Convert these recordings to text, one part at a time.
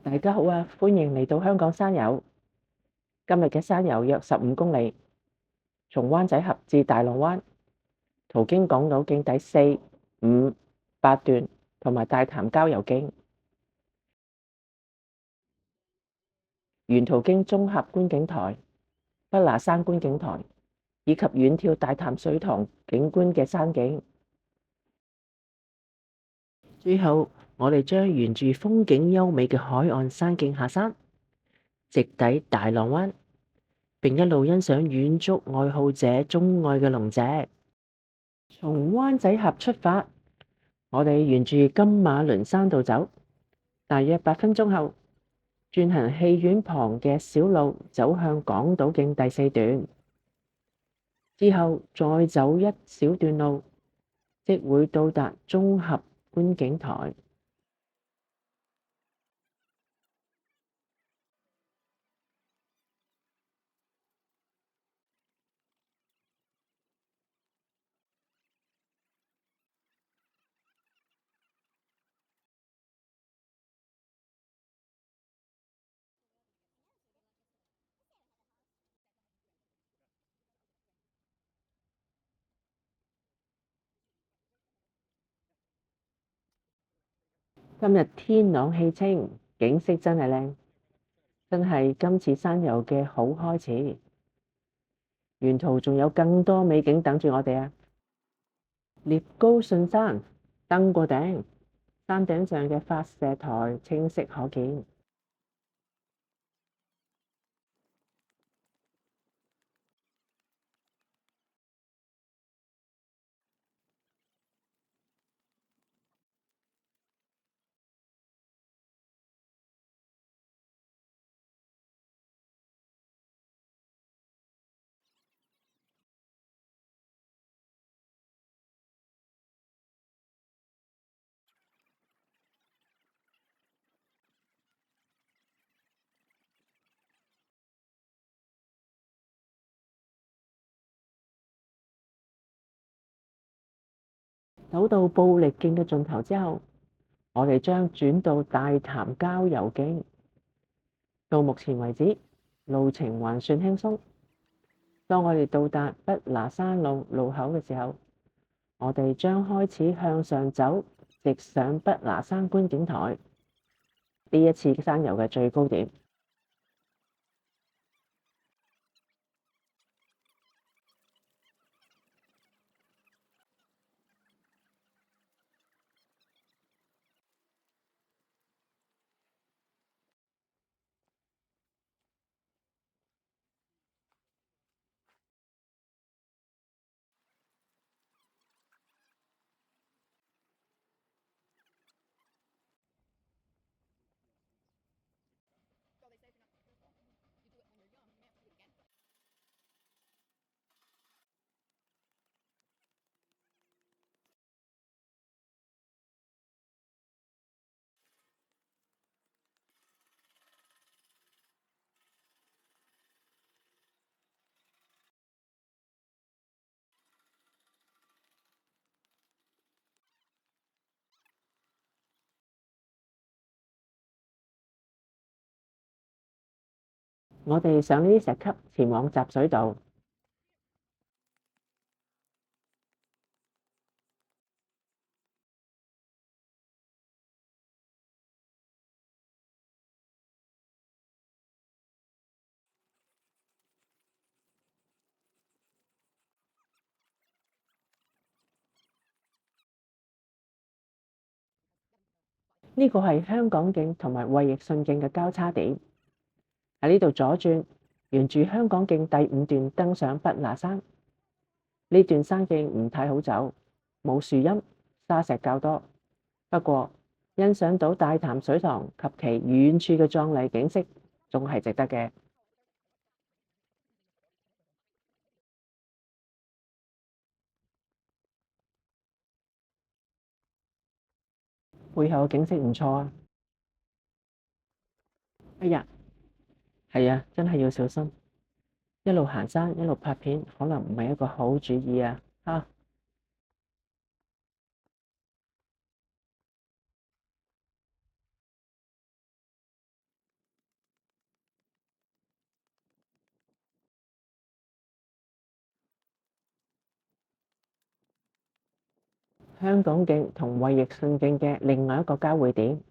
大家好啊，歡迎嚟到香港山遊。今日嘅山遊約15公里，從灣仔峽至大浪灣，途經港島徑第4、5、8段同埋大潭郊遊徑，沿途經綜合觀景台、畢拿山觀景台以及遠眺大潭水塘景觀嘅山景。最後，我哋將沿住風景優美嘅海岸山徑下山，直抵大浪灣，並一路欣賞遠足愛好者鍾愛嘅龍脊。從灣仔峽出發，我哋沿住金馬崙山道走，大約8分鐘後，轉行戲院旁嘅小路走向港島徑第4段，之後再走一小段路，即會到達綜合觀景台。今日天朗氣清，景色真係靚，真係今次山遊嘅好開始。沿途仲有更多美景等住我哋啊！獵高順山，登過頂，山頂上嘅發射台清晰可見。走到布力徑嘅盡頭之後，我哋將轉到大潭郊遊徑。到目前為止，路程還算輕鬆。當我哋到達畢拿山路路口嘅時候，我哋將開始向上走，直上畢拿山觀景台，呢一次山遊嘅最高點。我哋上呢啲石級前往集水道。呢個係香港徑同埋衛奕信徑嘅交叉點。喺呢度左轉，沿住香港徑第5段登上畢拿山。呢段山徑唔太好走，冇樹蔭，沙石較多。不過欣賞到大潭水塘及其遠處嘅壯麗景色，仲係值得嘅。背後嘅景色唔錯啊！哎呀，係啊，真係要小心。一路行山一路拍片，可能唔係一個好主意啊！嚇。香港徑同衛奕信徑嘅另外一個交匯點。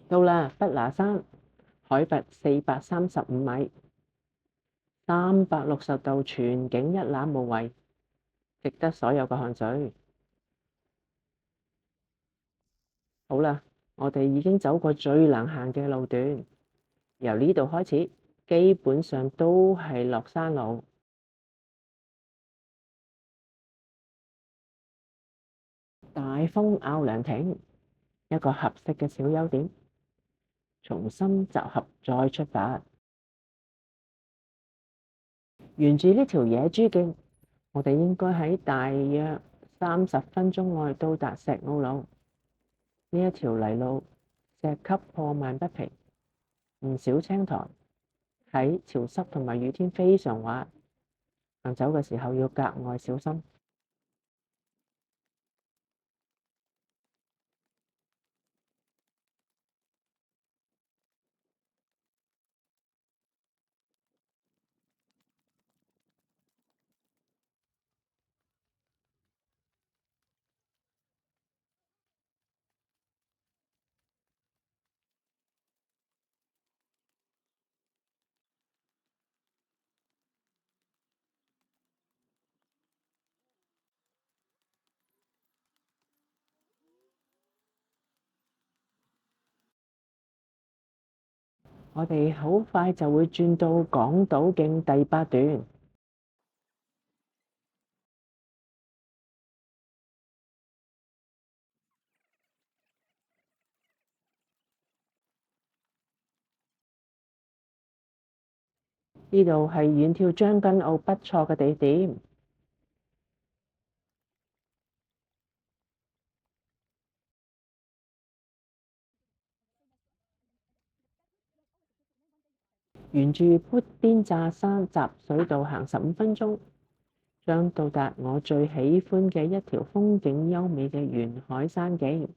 到啦，畢拿山，海拔435米，360度全景一覽無遺，值得所有嘅汗水。好啦，我哋已經走過最難行嘅路段，由呢度開始，基本上都係落山路。大風坳涼亭，一個合適嘅小優點。重新集合再出發，沿住呢條野豬徑，我哋應該喺大約30分鐘內到達石澳路。呢一條泥路石級破萬不平，唔少青苔，喺潮濕同埋雨天非常滑，行走嘅時候要格外小心。我哋好快就會轉到港島徑第8段。呢度係遠眺將軍澳不錯嘅地點。沿住砵甸乍山集水道行15分鐘，將到達我最喜歡嘅一條風景優美嘅沿海山徑。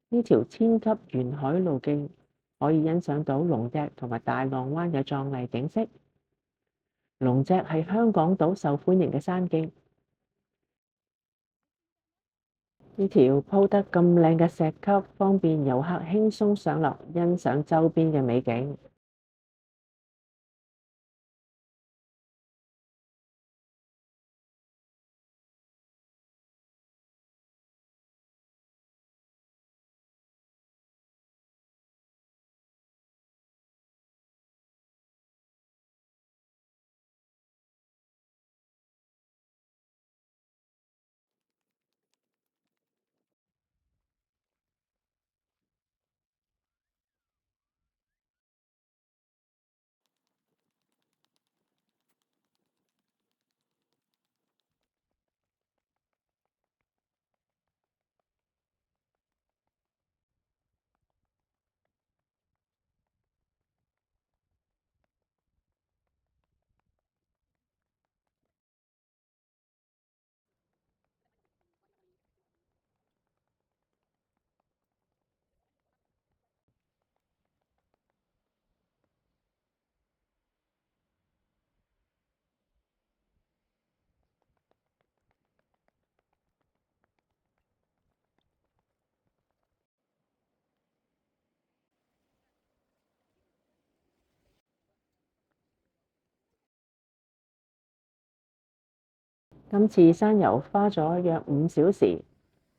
呢條千級沿海路徑可以欣賞到龍脊同埋大浪灣嘅壯麗景色。龍脊係香港島受歡迎嘅山徑。呢條鋪得咁靚嘅石級，方便遊客輕鬆上落，欣賞周邊嘅美景。今次山遊花咗約5小時，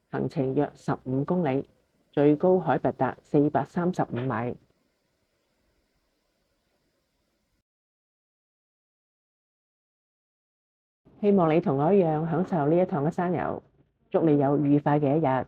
行程約15公里。最高海拔達435米。希望你同我一樣享受呢一趟嘅山遊，祝你有愉快嘅一日。